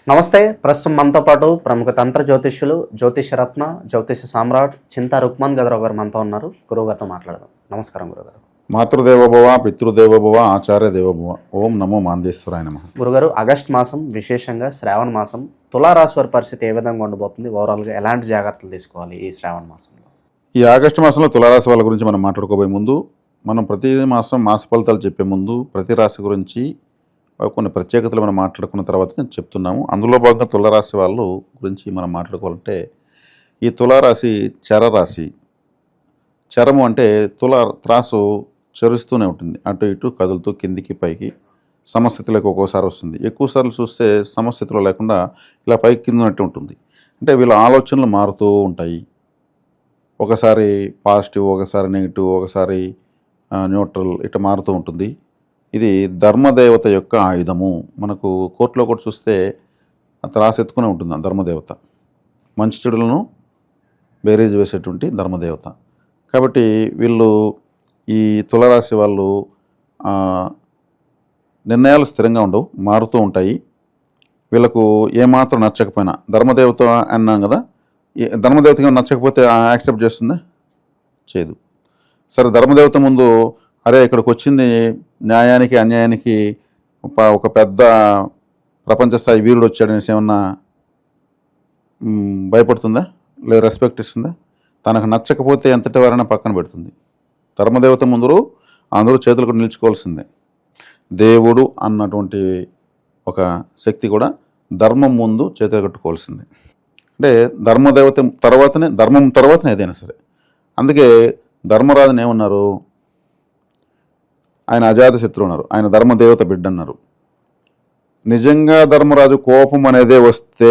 నమస్తే. ప్రస్తుతం మనతో పాటు ప్రముఖ తంత్ర జ్యోతిష్యులు, జ్యోతిష రత్న, జ్యోతిష సామ్రాట్ చింతా రుక్మాన్ గదరావు గారు మనతో ఉన్నారు. గురువుగారితో మాట్లాడదాం. నమస్కారం గురుగారు. మాతృదేవోభవ, పితృదేవోభవ, ఆచార్య దేవోభవ. ఓం నమో మాందేశ్వరాయ నమః. గురుగారు, ఆగస్ట్ మాసం, విశేషంగా శ్రావణ మాసం, తులారాశి వారి పరిస్థితి ఏ విధంగా ఉండబోతుంది? ఓవరాల్గా ఎలాంటి జాగ్రత్తలు తీసుకోవాలి ఈ శ్రావణ మాసంలో? ఈ ఆగస్టు మాసంలో తులారాశి వాళ్ళ గురించి మనం మాట్లాడుకోబోయే ముందు, మనం ప్రతి మాసం మాస ఫలితాలు చెప్పే ముందు ప్రతి రాశి గురించి కొన్ని ప్రత్యేకతలు మనం మాట్లాడుకున్న తర్వాత నేను చెప్తున్నాము. అందులో భాగంగా తులారాశి వాళ్ళు గురించి మనం మాట్లాడుకోవాలంటే, ఈ తులారాశి చరరాశి. చరము అంటే త్రాసు చరుస్తూనే ఉంటుంది, అటు ఇటు కదులుతూ కిందికి పైకి సమస్థితిలోకి ఒక్కోసారి వస్తుంది. ఎక్కువసార్లు చూస్తే సమస్థితిలో లేకుండా ఇలా పైకి కింద ఉన్నట్టు ఉంటుంది. అంటే వీళ్ళ ఆలోచనలు మారుతూ ఉంటాయి. ఒకసారి పాజిటివ్, ఒకసారి నెగిటివ్, ఒకసారి న్యూట్రల్, ఇట్లా మారుతూ ఉంటుంది. ఇది ధర్మదేవత యొక్క ఆయుధము. మనకు కోర్టులో కూడా చూస్తే త్రాసు ఎత్తుకునే ఉంటుంది ధర్మదేవత. మంచి చెడులను బేరీజ్ వేసేటువంటి ధర్మదేవత. కాబట్టి వీళ్ళు, ఈ తులారాశి వాళ్ళు నిర్ణయాలు స్థిరంగా ఉండవు, మారుతూ ఉంటాయి. వీళ్ళకు ఏమాత్రం నచ్చకపోయినా, ధర్మదేవత అన్నాం కదా, ధర్మదేవతగా నచ్చకపోతే యాక్సెప్ట్ చేస్తుందా? చేయదు. సరే, ధర్మదేవత ముందు అరే ఇక్కడికి వచ్చింది న్యాయానికి అన్యాయానికి ఒక పెద్ద ప్రపంచ స్థాయి వీరుడు వచ్చాడనేసి ఏమన్నా భయపడుతుందా? లేదు రెస్పెక్ట్ ఇస్తుందా? తనకు నచ్చకపోతే ఎంతటి వారైనా పక్కన పెడుతుంది. ధర్మదేవత ముందు అందరూ చేతులకు నిలుచుకోవాల్సిందే. దేవుడు అన్నటువంటి ఒక శక్తి కూడా ధర్మం ముందు చేతులు కట్టుకోవాల్సిందే. అంటే ధర్మదేవత తర్వాతనే, ధర్మం తర్వాతనే ఏదైనా సరే. అందుకే ధర్మరాజుని ఏమన్నారు? ఆయన అజాత శత్రువు అన్నారు, ఆయన ధర్మదేవత బిడ్డ అన్నారు. నిజంగా ధర్మరాజు కోపం అనేదే వస్తే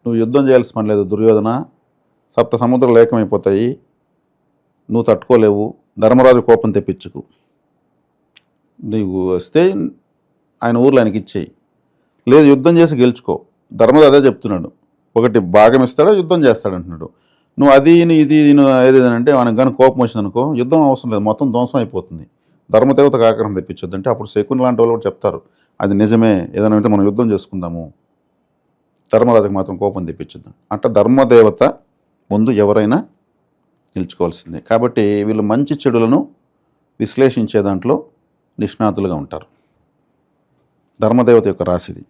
నువ్వు యుద్ధం చేయాల్సిన పని లేదు. దుర్యోధన, సప్త సముద్రాలు ఏకమైపోతాయి, నువ్వు తట్టుకోలేవు. ధర్మరాజు కోపం తెప్పించుకు. నీవు వస్తే ఆయన ఊర్లో ఆయనకి ఇచ్చేయి, లేదు యుద్ధం చేసి గెలుచుకో. ధర్మరాజు అదే చెప్తున్నాడు. ఒకటి భాగం ఇస్తాడో యుద్ధం చేస్తాడు అంటున్నాడు. నువ్వు అది ఇది ఏదేదంటే మనకు కానీ కోపం వచ్చిందనుకో, యుద్ధం అవసరం లేదు, మొత్తం ధ్వంసం అయిపోతుంది. ధర్మదేవతకు ఆగ్రహం తెప్పించొద్దంటే అప్పుడు శకుని లాంటి వాళ్ళు కూడా చెప్తారు, అది నిజమే, ఏదైనా అంటే మనం యుద్ధం చేసుకుందాము, ధర్మరాజుకు మాత్రం కోపం తెప్పించొద్దు. అట్లా ధర్మదేవత ముందు ఎవరైనా నిలుచుకోవాల్సిందే. కాబట్టి వీళ్ళు మంచి చెడులను విశ్లేషించే దాంట్లో నిష్ణాతులుగా ఉంటారు. ధర్మదేవత యొక్క రాశిది.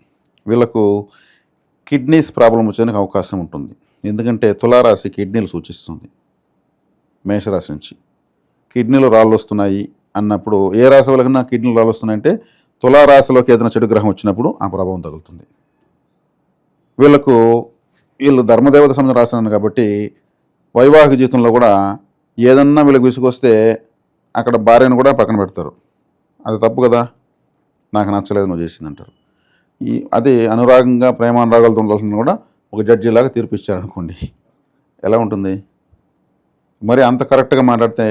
వీళ్ళకు కిడ్నీస్ ప్రాబ్లం వచ్చేందుకు అవకాశం ఉంటుంది. ఎందుకంటే తులారాశి కిడ్నీలు సూచిస్తుంది. మేషరాశి నుంచి కిడ్నీలో రాళ్ళు వస్తున్నాయి అన్నప్పుడు, ఏ రాశి వాళ్ళకన్నా కిడ్నీలు రాళ్ళు వస్తున్నాయంటే తులారాశిలోకి ఏదైనా చెడు గ్రహం వచ్చినప్పుడు ఆ ప్రభావం తగులుతుంది. వీళ్ళు ధర్మదేవత సంబంధం రాసినాను కాబట్టి వైవాహిక జీవితంలో కూడా ఏదన్నా వీళ్ళకి విసుగొస్తే అక్కడ భార్యను కూడా పక్కన పెడతారు. అది తప్పు కదా, నాకు నచ్చలేదు నువ్వు చేసిందంటారు. అది అనురాగంగా ప్రేమానురాగాలతో ఉండాల్సింది కూడా ఒక జడ్జిలాగా తీర్పు ఇచ్చారనుకోండి, ఎలా ఉంటుంది? మరి అంత కరెక్ట్గా మాట్లాడితే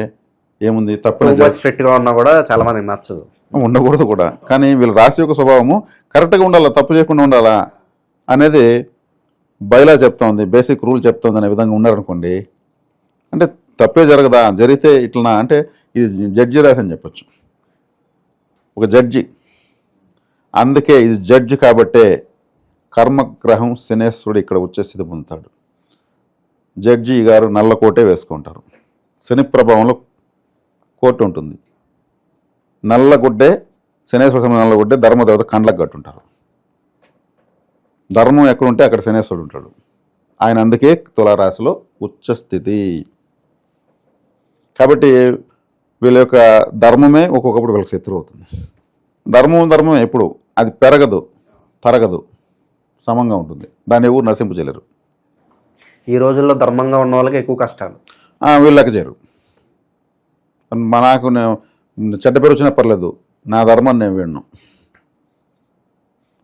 ఏముంది? తప్పని స్ట్రిక్ట్గా ఉన్నా కూడా చాలా మందికి నచ్చదు, ఉండకూడదు కూడా. కానీ వీళ్ళ రాశి యొక్క స్వభావము కరెక్ట్గా ఉండాలా, తప్పు చేయకుండా ఉండాలా అనేది బైలా చెప్తా ఉంది, బేసిక్ రూల్ చెప్తా ఉంది. అనే విధంగా ఉన్నారనుకోండి, అంటే తప్పే జరగదా? జరిగితే ఇట్లా అంటే ఇది జడ్జి రాశి అని చెప్పచ్చు, ఒక జడ్జి. అందుకే ఇది జడ్జి కాబట్టే కర్మగ్రహం శనేశ్వరుడు ఇక్కడ వచ్చే స్థితి పొందుతాడు. జడ్జి గారు నల్ల కోటే వేసుకుంటారు. శని ప్రభావంలో కోటు ఉంటుంది. నల్లగుడ్డే, శనేశ్వర సమయం నల్లగుడ్డే ధర్మదేవత కండ్లకు కట్టుంటారు. ధర్మం ఎక్కడుంటే అక్కడ శనేశ్వరుడు ఉంటాడు. ఆయన అందుకే తులారాశిలో ఉచ్చస్థితి. కాబట్టి వీళ్ళ యొక్క ధర్మమే ఒక్కొక్కప్పుడు వీళ్ళకి శత్రువు అవుతుంది. ధర్మం ఎప్పుడు అది పెరగదు, తరగదు, సమంగా ఉంటుంది. దాన్ని ఎవరు నశింపజేయలేరు. ఈ రోజుల్లో ధర్మంగా ఉన్న వాళ్ళకి ఎక్కువ కష్టాలు, వీళ్ళకి చేరు. నాకు చెడ్డ పేరు వచ్చినా పర్లేదు, నా ధర్మాన్ని నేను వీడను.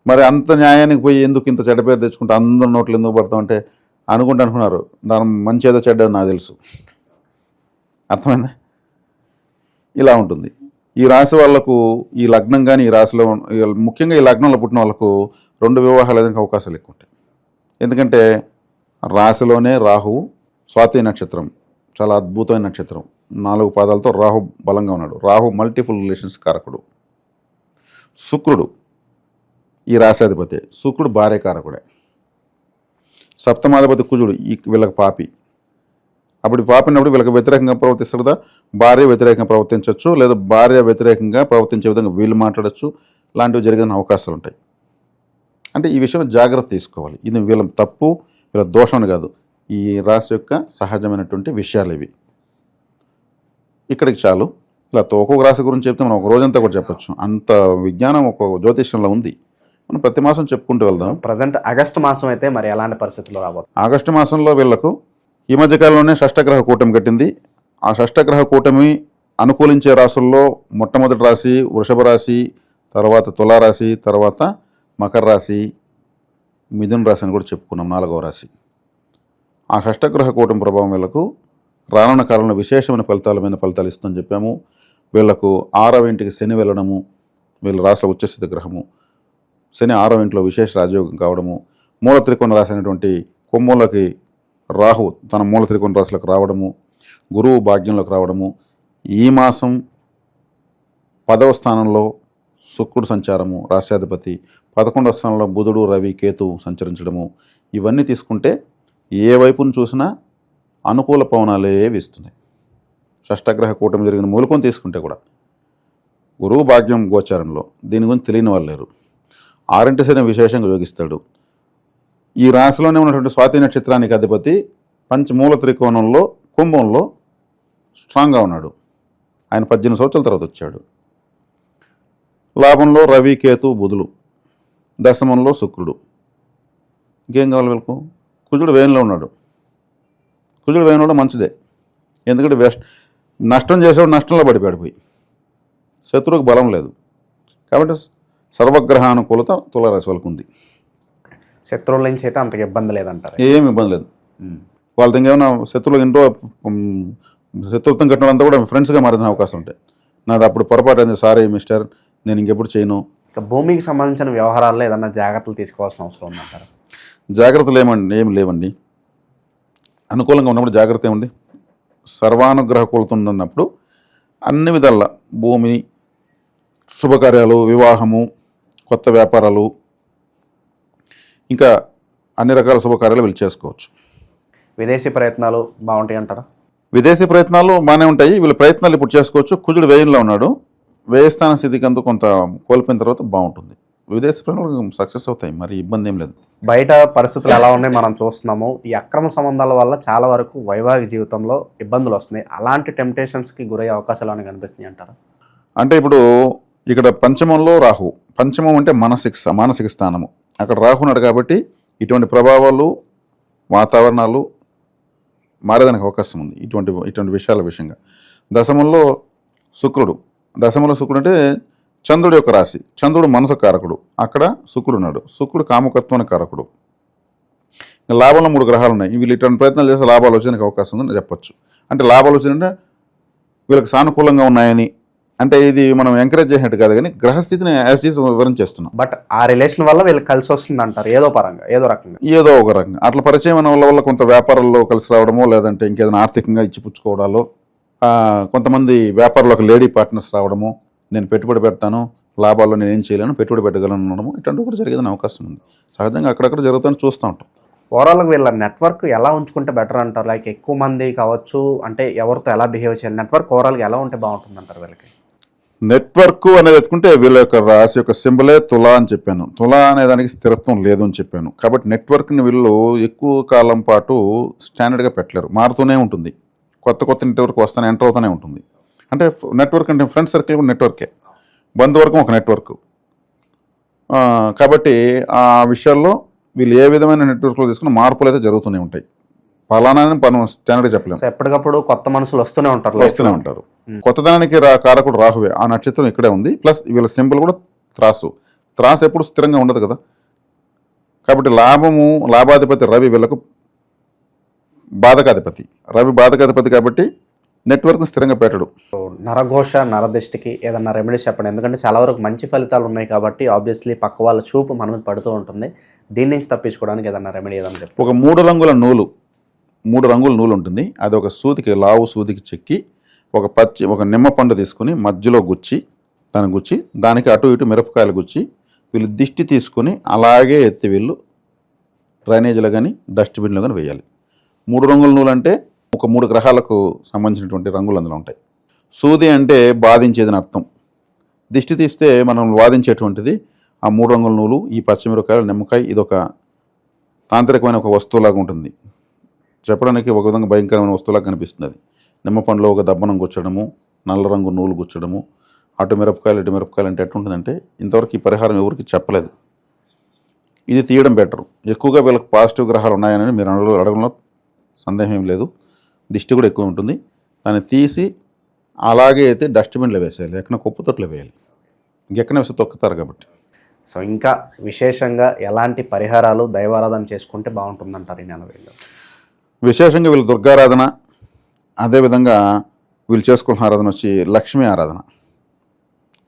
మరి అంత న్యాయానికి పోయి ఎందుకు ఇంత చెడ్డ పేరు తెచ్చుకుంటే అందరు నోట్లు ఎందుకు పడతాం అంటే అనుకున్నారు. ధర్మం మంచి ఏదో చెడ్డదో నాకు తెలుసు. అర్థమైందా? ఇలా ఉంటుంది. ఈ రాశి వాళ్లకు, ఈ లగ్నం కానీ ఈ రాశిలో, ముఖ్యంగా ఈ లగ్నంలో పుట్టిన వాళ్ళకు 2 వివాహాలు అయ్యేందుకు అవకాశాలు ఎక్కువ ఉంటాయి. ఎందుకంటే రాశిలోనే రాహువు, స్వాతి నక్షత్రం చాలా అద్భుతమైన నక్షత్రం, 4 పాదాలతో రాహు బలంగా ఉన్నాడు. రాహు మల్టిపుల్ రిలేషన్స్ కారకుడు. శుక్రుడు ఈ రాశాధిపతి. శుక్రుడు భార్యకారకుడే. సప్తమాధిపతి కుజుడు వీళ్ళకి పాపి. అప్పుడు పాపినప్పుడు వీళ్ళకి వ్యతిరేకంగా ప్రవర్తిస్తారు కదా, భార్య వ్యతిరేకంగా ప్రవర్తించవచ్చు, లేదా భార్య వ్యతిరేకంగా ప్రవర్తించే విధంగా వీళ్ళు మాట్లాడచ్చు. లాంటివి జరిగిన అవకాశాలు ఉంటాయి. అంటే ఈ విషయంలో జాగ్రత్త తీసుకోవాలి. ఇది వీళ్ళ తప్పు, వీళ్ళ దోషం అని కాదు, ఈ రాశి యొక్క సహజమైనటువంటి విషయాలు ఇవి. ఇక్కడికి చాలు. ఇలా ఒక్కొక్క రాశి గురించి చెప్తే మనం ఒక రోజంతా కూడా చెప్పచ్చు. అంత విజ్ఞానం ఒక్కొక్క జ్యోతిష్యంలో ఉంది. మనం ప్రతి మాసం చెప్పుకుంటూ వెళ్దాం. ప్రజెంట్ ఆగస్టు మాసం అయితే మరి ఎలాంటి పరిస్థితుల్లో రాబోతుంది? ఆగస్టు మాసంలో వీళ్లకు ఈ మధ్యకాలంలోనే షష్టగ్రహ కూటమి కట్టింది. ఆ షష్టగ్రహ కూటమి అనుకూలించే రాశుల్లో మొట్టమొదటి రాశి వృషభ రాశి, తర్వాత తులారాశి, తర్వాత మకర రాశి, మిథున రాశి అని కూడా చెప్పుకున్నాం, 4వ రాశి. ఆ షష్టగ్రహ కూటమి ప్రభావం వీళ్లకు రానున్న కాలంలో విశేషమైన ఫలితాలు ఇస్తుందని చెప్పాము. వీళ్లకు 6వ ఇంటికి శని వెళ్ళడము, వీళ్ళ రాశిలో ఉచ్చస్థితి గ్రహము. శని 6వ ఇంట్లో విశేష రాజయోగం కావడము, మూల త్రికోణ రాశి అయినటువంటి కుంభంలోకి రాహు తన మూల త్రికోణ రాశిలోకి రావడము, గురువు భాగ్యంలోకి రావడము, ఈ మాసం 10వ స్థానంలో శుక్రుడు సంచారము రాశ్యాధిపతి, 11వ స్థానంలో బుధుడు రవి కేతు సంచరించడము, ఇవన్నీ తీసుకుంటే ఏ వైపును చూసినా అనుకూల పవనాలే వీస్తున్నాయి. షష్టగ్రహ కూటమి జరిగిన మూలకం తీసుకుంటే కూడా గురువు భాగ్యం గోచారంలో దీని గురించి తెలియని వాళ్ళు లేరు. 6 శని విశేషంగా యోగిస్తాడు. ఈ రాశిలోనే ఉన్నటువంటి స్వాతి నక్షత్రానికి అధిపతి పంచమూల త్రికోణంలో కుంభంలో స్ట్రాంగ్గా ఉన్నాడు. ఆయన 18 సంవత్సరాల తర్వాత వచ్చాడు. లాభంలో రవి కేతు బుధులు, దశమంలో శుక్రుడు. ఇంకేం కావాలి వీళ్ళకు? కుజుడు వేయంలో ఉన్నాడు. కుజుడు వేయంలో కూడా మంచిదే, ఎందుకంటే నష్టం చేసేవాడు నష్టంలో పడిపోయి శత్రువుకు బలం లేదు. కాబట్టి సర్వగ్రహానుకూలత తులారాశి వాళ్ళకు ఉంది. శత్రువుల నుంచి అయితే అంతగా ఇబ్బంది లేదంటారు? ఏమి ఇబ్బంది లేదు. వాళ్ళతో ఇంకేమైనా శత్రువులు ఇంట్లో శత్రుత్వం కట్టినంతా కూడా ఫ్రెండ్స్గా మారిన అవకాశం ఉంటాయి. నాది అప్పుడు పొరపాటు అయింది, సారీ మిస్టర్, నేను ఇంకెప్పుడు చేయను. ఇక భూమికి సంబంధించిన వ్యవహారాల్లో ఏదన్నా జాగ్రత్తలు తీసుకోవాల్సిన అవసరం ఉందంటారు? జాగ్రత్తలు ఏమి లేవండి. అనుకూలంగా ఉన్నప్పుడు జాగ్రత్త ఏముంది? సర్వానుగ్రహ కూలుతున్నప్పుడు అన్ని విధాల భూమిని, శుభకార్యాలు, వివాహము, కొత్త వ్యాపారాలు, ఇంకా అన్ని రకాల శుభకార్యాలు వీళ్ళు చేసుకోవచ్చు. విదేశీ ప్రయత్నాలు బాగుంటాయి అంటారా? విదేశీ ప్రయత్నాలు బాగానే ఉంటాయి. వీళ్ళ ప్రయత్నాలు ఇప్పుడు చేసుకోవచ్చు. కుజుడు వ్యయంలో ఉన్నాడు. వ్యయస్థాన స్థితికి అంతా కొంత కోల్పోయిన తర్వాత బాగుంటుంది. విదేశీ ప్రయత్నాలు సక్సెస్ అవుతాయి, మరి ఇబ్బంది ఏం లేదు. బయట పరిస్థితులు ఎలా ఉన్నాయి మనం చూస్తున్నాము. ఈ అక్రమ సంబంధాల వల్ల చాలా వరకు వైవాహిక జీవితంలో ఇబ్బందులు వస్తున్నాయి. అలాంటి టెంప్టేషన్స్కి గురయ్యే అవకాశాలు అని కనిపిస్తున్నాయి అంటారా? అంటే ఇప్పుడు ఇక్కడ పంచమంలో రాహు, పంచమం అంటే మానసిక స్థానము, అక్కడ రాహు ఉన్నాడు కాబట్టి ఇటువంటి ప్రభావాలు, వాతావరణాలు మారేదానికి అవకాశం ఉంది ఇటువంటి విషయాల విషయంగా. దశమంలో శుక్రుడు అంటే చంద్రుడి యొక్క రాశి. చంద్రుడు మనసు కారకుడు, అక్కడ శుక్రుడు ఉన్నాడు. శుక్రుడు కామకత్వానికి కారకుడు. లాభంలో 3 గ్రహాలు ఉన్నాయి. వీళ్ళు ఇటువంటి ప్రయత్నాలు చేస్తే లాభాలు వచ్చేందుకు అవకాశం ఉందని చెప్పొచ్చు. అంటే లాభాలు వచ్చిందంటే వీళ్ళకి సానుకూలంగా ఉన్నాయని, అంటే ఇది మనం ఎంకరేజ్ చేసినట్టు కాదు, కానీ గ్రహస్థితిని యాజ్ ఈజ్ వివరించేస్తున్నాం. బట్ ఆ రిలేషన్ వల్ల వీళ్ళకి కలిసి వస్తుంది అంటారు, ఏదో రకంగా. ఏదో ఒక రకంగా అట్లా పరిచయం అయిన వల్ల కొంత వ్యాపారాల్లో కలిసి రావడమో, లేదంటే ఇంకేదైనా ఆర్థికంగా ఇచ్చిపుచ్చుకోవడాలో, కొంతమంది వ్యాపారంలో ఒక లేడీ పార్ట్నర్స్ రావడము, నేను పెట్టుబడి పెడతాను, లాభాల్లో నేను ఏం చేయలేను, పెట్టుబడి పెట్టగలను అనడము, ఇట్లాంటివి కూడా జరిగేదని అవకాశం ఉంది. సహజంగా అక్కడక్కడ జరుగుతుందని చూస్తూ ఉంటాం. ఓవరాల్గా వీళ్ళ నెట్వర్క్ ఎలా ఉంచుకుంటే బెటర్ అంటారు? లైక్ ఎక్కువ మంది కావచ్చు, అంటే ఎవరితో ఎలా బిహేవ్ చేయాలి, నెట్వర్క్ ఓవరాల్గా ఎలా ఉంటే బాగుంటుంది అంటారు వీళ్ళకి? నెట్వర్క్ అనేది ఎత్తుకుంటే వీళ్ళ యొక్క రాశి యొక్క సింబలే తులా అని చెప్పాను. తులా అనే దానికి స్థిరత్వం లేదు అని చెప్పాను. కాబట్టి నెట్వర్క్ని వీళ్ళు ఎక్కువ కాలం పాటు స్టాండర్డ్గా పెట్టలేరు, మారుతూనే ఉంటుంది. కొత్త నెట్వర్క్ ఎంటర్ అవుతూనే ఉంటుంది. అంటే నెట్వర్క్ అంటే ఫ్రెండ్ సర్కిల్ కూడా నెట్వర్కే, బంధువర్గం ఒక నెట్వర్క్. కాబట్టి ఆ విషయాల్లో వీళ్ళు ఏ విధమైన నెట్వర్క్లో తీసుకున్న మార్పులు అయితే జరుగుతూనే ఉంటాయి. ఫలానా మనం స్టాండర్డ్గా చెప్పలేము. ఎప్పటికప్పుడు కొత్త మనుషులు వస్తూనే ఉంటారు. కొత్తదనానికి కారకుడు రాహువే. ఆ నక్షత్రం ఇక్కడే ఉంది. ప్లస్ వీళ్ళ సింబల్ కూడా త్రాసు ఎప్పుడు స్థిరంగా ఉండదు కదా. కాబట్టి లాభాధిపతి రవి వీళ్ళకు బాధకాధిపతి. రవి బాధకాధిపతి కాబట్టి నెట్వర్క్ స్థిరంగా పెట్టడు. నరఘోష నరదిష్టికి ఏదన్నా రెమెడీస్ చెప్పండి, ఎందుకంటే చాలా వరకు మంచి ఫలితాలు ఉన్నాయి కాబట్టి ఆబ్వియస్లీ పక్క వాళ్ళ చూపు మన మీద పడుతూ ఉంటుంది. దీని నుంచి తప్పించుకోవడానికి ఏదన్నా రెమెడీ ఏదన్నా చెప్పండి. ఒక 3 రంగుల నూలు ఉంటుంది. అది ఒక సూదికి, లావు సూదికి చెక్కి ఒక నిమ్మ పండు తీసుకుని మధ్యలో గుచ్చి దానికి అటు ఇటు మిరపకాయలు గుచ్చి వీళ్ళు దిష్టి తీసుకొని అలాగే ఎత్తి వీళ్ళు డ్రైనేజీలో కానీ డస్ట్బిన్లో కానీ వేయాలి. 3 రంగుల నూలు అంటే ఒక 3 గ్రహాలకు సంబంధించినటువంటి రంగులు అందులో ఉంటాయి. సూది అంటే బాధించేదని అర్థం. దిష్టి తీస్తే మనం వాదించేటువంటిది ఆ 3 రంగుల నూలు, ఈ పచ్చిమిరపకాయలు, నిమ్మకాయ. ఇదొక తాంత్రికమైన ఒక వస్తువులాగా ఉంటుంది. చెప్పడానికి ఒక విధంగా భయంకరమైన వస్తువులాగా కనిపిస్తుంది. అది నిమ్మ పండులో ఒక దబ్బనం గుచ్చడము, నల్ల రంగు నూలు గుచ్చడము, అటు మిరపకాయలు ఇటు మిరపకాయలు అంటే ఎట్లుంటుందంటే ఇంతవరకు ఈ పరిహారం ఎవరికి చెప్పలేదు. ఇది తీయడం బెటరు. ఎక్కువగా వీళ్ళకి పాజిటివ్ గ్రహాలు ఉన్నాయని మీరు అడగడంలో సందేహం ఏం లేదు. దిష్టి కూడా ఎక్కువ ఉంటుంది. దాన్ని తీసి అలాగే అయితే డస్ట్బిన్లో వేసేయాలి, ఎక్కడ కుప్పు తొట్లో వేయాలి. ఇంకెక్కడ వేస్తే తొక్కుతారు కాబట్టి. సో ఇంకా విశేషంగా ఎలాంటి పరిహారాలు దైవారాధన చేసుకుంటే బాగుంటుందంటారు ఈ నెల వేళలో? విశేషంగా వీళ్ళు దుర్గారాధన, అదేవిధంగా వీళ్ళు చేసుకున్న ఆరాధన వచ్చి లక్ష్మీ ఆరాధన.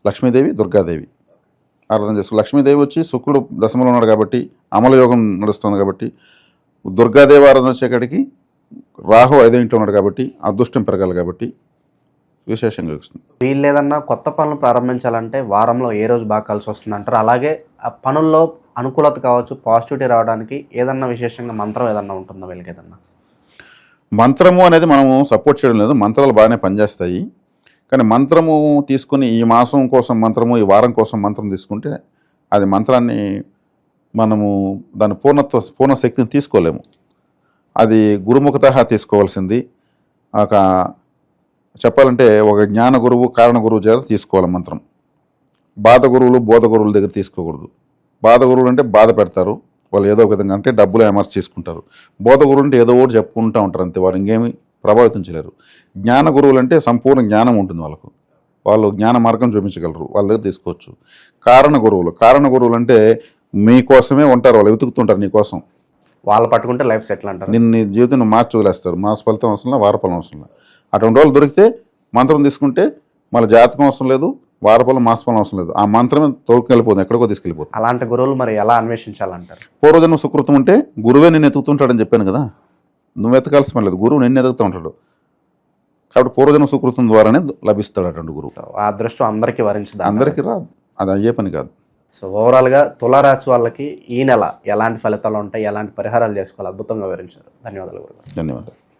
లక్ష్మీదేవి, దుర్గాదేవి ఆరాధన చేసుకో. లక్ష్మీదేవి వచ్చి శుక్రుడు దశమలో ఉన్నాడు కాబట్టి అమలయోగం నడుస్తుంది కాబట్టి, దుర్గాదేవి ఆరాధన వచ్చేకాడికి రాహు 5వ ఇంట్లో ఉన్నాడు కాబట్టి అదృష్టం పెరగాలి కాబట్టి విశేషంగా వస్తుంది. వీళ్ళు ఏదన్నా కొత్త పనులు ప్రారంభించాలంటే వారంలో ఏ రోజు బాగా కలిసి వస్తుంది అంటారు? అలాగే ఆ పనుల్లో అనుకూలత కావచ్చు, పాజిటివిటీ రావడానికి ఏదన్నా విశేషంగా మంత్రం ఏదన్నా ఉంటుందా వీళ్ళకి? ఏదన్నా మంత్రము అనేది మనము సపోర్ట్ చేయడం లేదు. మంత్రాలు బాగానే పనిచేస్తాయి. కానీ మంత్రము తీసుకుని ఈ మాసం కోసం మంత్రము, ఈ వారం కోసం మంత్రం తీసుకుంటే అది మంత్రాన్ని మనము దాని పూర్ణ శక్తిని తీసుకోలేము. అది గురుముఖత తీసుకోవాల్సింది. ఒక చెప్పాలంటే ఒక జ్ఞాన గురువు, కారణ గురువు చేత తీసుకోవాలి మంత్రం. బాధ గురువులు, బోధ గురువుల దగ్గర తీసుకోకూడదు. బాధ గురువులు అంటే బాధ పెడతారు, వాళ్ళు ఏదో ఒక విధంగా అంటే డబ్బులు ఎమర్స్ చేసుకుంటారు. బోధ గురువులు అంటే ఏదో ఒకటి చెప్పుకుంటూ ఉంటారు అంతే, వాళ్ళు ఇంకేమి ప్రభావితం చేయలేరు. జ్ఞాన గురువులు అంటే సంపూర్ణ జ్ఞానం ఉంటుంది వాళ్ళకు, వాళ్ళు జ్ఞాన మార్గం చూపించగలరు, వాళ్ళ దగ్గర తీసుకోవచ్చు. కారణ గురువులు అంటే మీకోసమే ఉంటారు, వాళ్ళు వెతుకుతుంటారు నీకోసం. వాళ్ళు పట్టుకుంటే లైఫ్ సెటిల్ అంటారు. నీ జీవితం మార్చి వదిలేస్తారు. మాస ఫలితం అవసరం, వారఫలం అవసరం లేదు. అటువంటి వాళ్ళు దొరికితే మంత్రం తీసుకుంటే మళ్ళీ జాతకం అవసరం లేదు, వారఫలం మాసఫలం అవసరం లేదు. ఆ మంత్రమే తోలుకెళ్ళిపోతుంది, ఎక్కడికో తీసుకెళ్ళిపోతుంది. అలాంటి గురువులు మరి ఎలా అన్వేషించాలంటారు? పూర్వజన్మ సుకృతం ఉంటే గురువే నిన్ను ఎతుకుతుంటాడని చెప్పాను కదా, నువ్వు ఎతకాల్సిన పని లేదు, గురువు నిన్ను ఎదుగుతూ ఉంటాడు. కాబట్టి పూర్వజన్మ సుకృతం ద్వారానే లభిస్తాడు అటువంటి గురువు. సో ఆ దృష్టం అందరికీ వరించదు, అందరికీ రాదు, అది అయ్యే పని కాదు. సో ఓవరాల్గా తులారాశి వాళ్ళకి ఈ నెల ఎలాంటి ఫలితాలు ఉంటాయి, ఎలాంటి పరిహారాలు చేసుకోవాలి అద్భుతంగా వివరించారు. ధన్యవాదాలు గురుగారు. ధన్యవాదాలు.